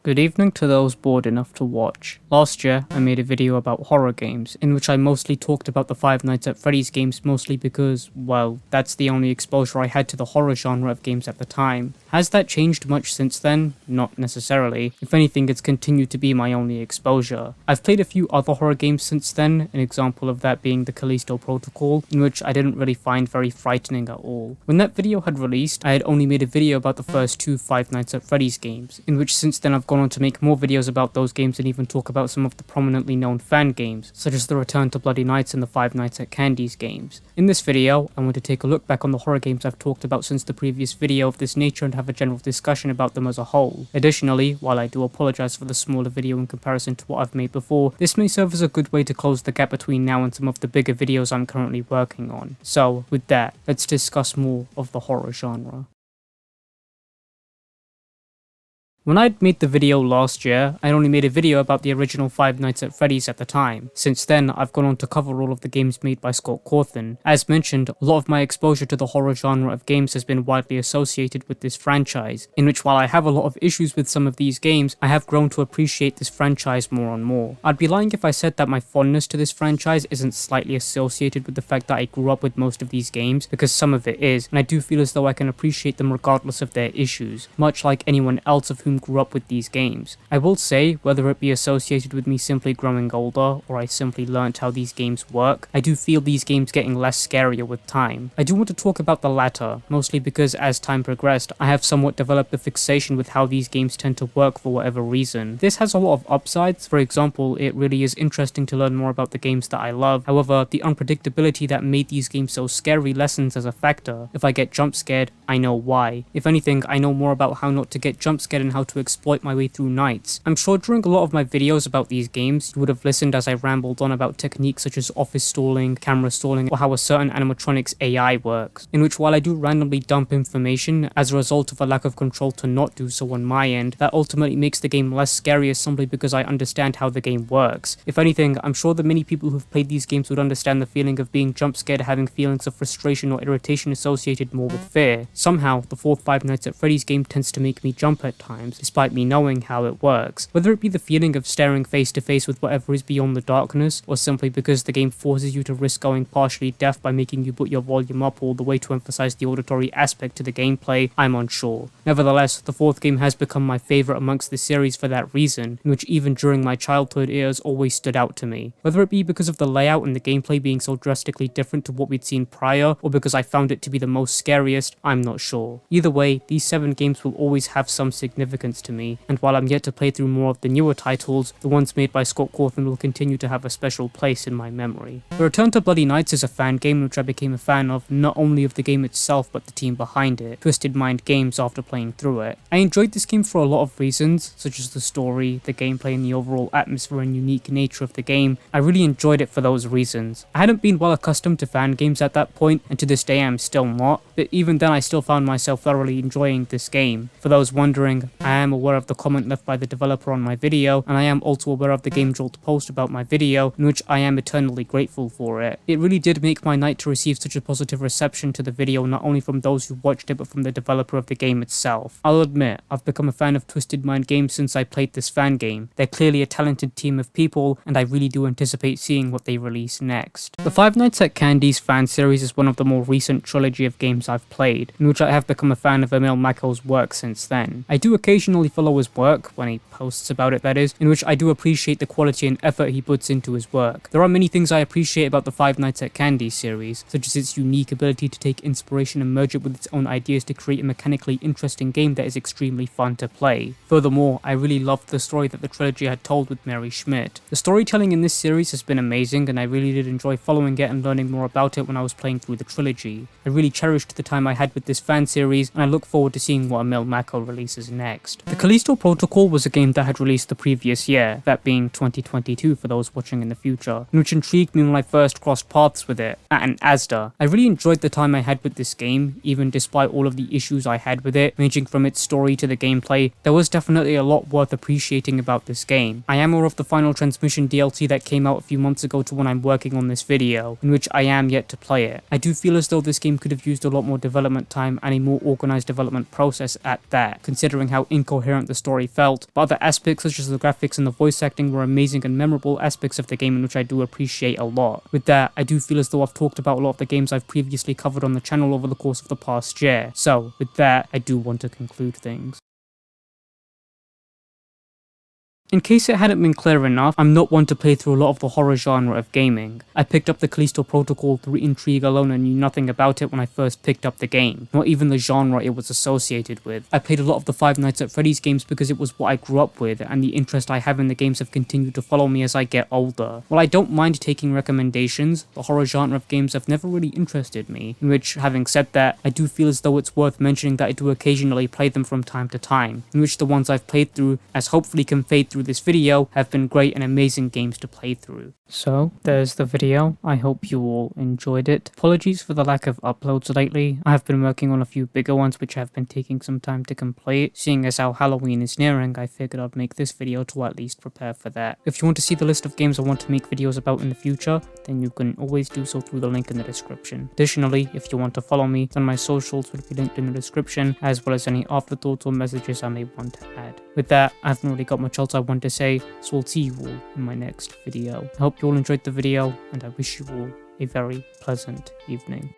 Good evening to those bored enough to watch. Last year, I made a video about horror games, in which I mostly talked about the Five Nights at Freddy's games mostly because, well, that's the only exposure I had to the horror genre of games at the time. Has that changed much since then? Not necessarily. If anything, it's continued to be my only exposure. I've played a few other horror games since then, an example of that being the Callisto Protocol, in which I didn't really find very frightening at all. When that video had released, I had only made a video about the first two Five Nights at Freddy's games, in which since then I've gone on to make more videos about those games and even talk about some of the prominently known fan games, such as the Return to Bloody Nights and the Five Nights at Candy's games. In this video, I want to take a look back on the horror games I've talked about since the previous video of this nature and have a general discussion about them as a whole. Additionally, while I do apologize for the smaller video in comparison to what I've made before, this may serve as a good way to close the gap between now and some of the bigger videos I'm currently working on. So, with that, let's discuss more of the horror genre. When I'd made the video last year, I'd only made a video about the original Five Nights at Freddy's at the time. Since then, I've gone on to cover all of the games made by Scott Cawthon. As mentioned, a lot of my exposure to the horror genre of games has been widely associated with this franchise, in which while I have a lot of issues with some of these games, I have grown to appreciate this franchise more and more. I'd be lying if I said that my fondness to this franchise isn't slightly associated with the fact that I grew up with most of these games, because some of it is, and I do feel as though I can appreciate them regardless of their issues, much like anyone else of whom grew up with these games. I will say, whether it be associated with me simply growing older, or I simply learnt how these games work, I do feel these games getting less scarier with time. I do want to talk about the latter, mostly because as time progressed, I have somewhat developed a fixation with how these games tend to work for whatever reason. This has a lot of upsides. For example, it really is interesting to learn more about the games that I love. However, the unpredictability that made these games so scary lessens as a factor. If I get jump scared, I know why. If anything, I know more about how not to get jump scared and how to exploit my way through nights. I'm sure during a lot of my videos about these games, you would have listened as I rambled on about techniques such as office stalling, camera stalling, or how a certain animatronics AI works, in which while I do randomly dump information as a result of a lack of control to not do so on my end, that ultimately makes the game less scary simply because I understand how the game works. If anything, I'm sure that many people who've played these games would understand the feeling of being jump scared, having feelings of frustration or irritation associated more with fear. Somehow, the fourth Five Nights at Freddy's game tends to make me jump at times, despite me knowing how it works. Whether it be the feeling of staring face to face with whatever is beyond the darkness, or simply because the game forces you to risk going partially deaf by making you put your volume up all the way to emphasize the auditory aspect to the gameplay, I'm unsure. Nevertheless, the fourth game has become my favorite amongst the series for that reason, in which even during my childhood it has always stood out to me. Whether it be because of the layout and the gameplay being so drastically different to what we'd seen prior, or because I found it to be the most scariest, I'm not sure. Either way, these 7 games will always have some significance to me, and while I'm yet to play through more of the newer titles, the ones made by Scott Cawthon will continue to have a special place in my memory. The Return to Bloody Nights is a fan game which I became a fan of not only of the game itself but the team behind it, Twisted Mind Games, after playing through it. I enjoyed this game for a lot of reasons, such as the story, the gameplay and the overall atmosphere and unique nature of the game. I really enjoyed it for those reasons. I hadn't been well accustomed to fan games at that point, and to this day I'm still not, but even then I still found myself thoroughly enjoying this game. For those wondering, I am aware of the comment left by the developer on my video, and I am also aware of the Game Jolt post about my video, in which I am eternally grateful for it. It really did make my night to receive such a positive reception to the video, not only from those who watched it but from the developer of the game itself. I'll admit, I've become a fan of Twisted Mind Games since I played this fan game. They're clearly a talented team of people, and I really do anticipate seeing what they release next. The Five Nights at Candy's fan series is one of the more recent trilogy of games I've played, in which I have become a fan of Emil Mako's work since then. I do occasionally follow his work, when he posts about it that is, in which I do appreciate the quality and effort he puts into his work. There are many things I appreciate about the Five Nights at Candy series, such as its unique ability to take inspiration and merge it with its own ideas to create a mechanically interesting game that is extremely fun to play. Furthermore, I really loved the story that the trilogy had told with Mary Schmidt. The storytelling in this series has been amazing, and I really did enjoy following it and learning more about it when I was playing through the trilogy. I really cherished the time I had with this fan series, and I look forward to seeing what Emil Mako releases next. The Callisto Protocol was a game that had released the previous year, that being 2022 for those watching in the future, and which intrigued me when I first crossed paths with it at an ASDA. I really enjoyed the time I had with this game, even despite all of the issues I had with it, ranging from its story to the gameplay. There was definitely a lot worth appreciating about this game. I am aware of the Final Transmission DLC that came out a few months ago to when I'm working on this video, in which I am yet to play it. I do feel as though this game could have used a lot more development time and a more organized development process at that, considering how incoherent the story felt, but other aspects such as the graphics and the voice acting were amazing and memorable aspects of the game in which I do appreciate a lot. With that, I do feel as though I've talked about a lot of the games I've previously covered on the channel over the course of the past year, so with that, I do want to conclude things. In case it hadn't been clear enough, I'm not one to play through a lot of the horror genre of gaming. I picked up the Callisto Protocol through intrigue alone and knew nothing about it when I first picked up the game, not even the genre it was associated with. I played a lot of the Five Nights at Freddy's games because it was what I grew up with, and the interest I have in the games have continued to follow me as I get older. While I don't mind taking recommendations, the horror genre of games have never really interested me, in which, having said that, I do feel as though it's worth mentioning that I do occasionally play them from time to time, in which the ones I've played through, as hopefully conveyed through this video, have been great and amazing games to play through. So, there's the video. I hope you all enjoyed it. Apologies for the lack of uploads lately. I have been working on a few bigger ones which have been taking some time to complete. Seeing as how Halloween is nearing, I figured I'd make this video to at least prepare for that. If you want to see the list of games I want to make videos about in the future, then you can always do so through the link in the description. Additionally, if you want to follow me, then my socials will be linked in the description, as well as any afterthoughts or messages I may want to add. With that, I haven't really got much else I want to say, so I'll see you all in my next video. I hope you all enjoyed the video, and I wish you all a very pleasant evening.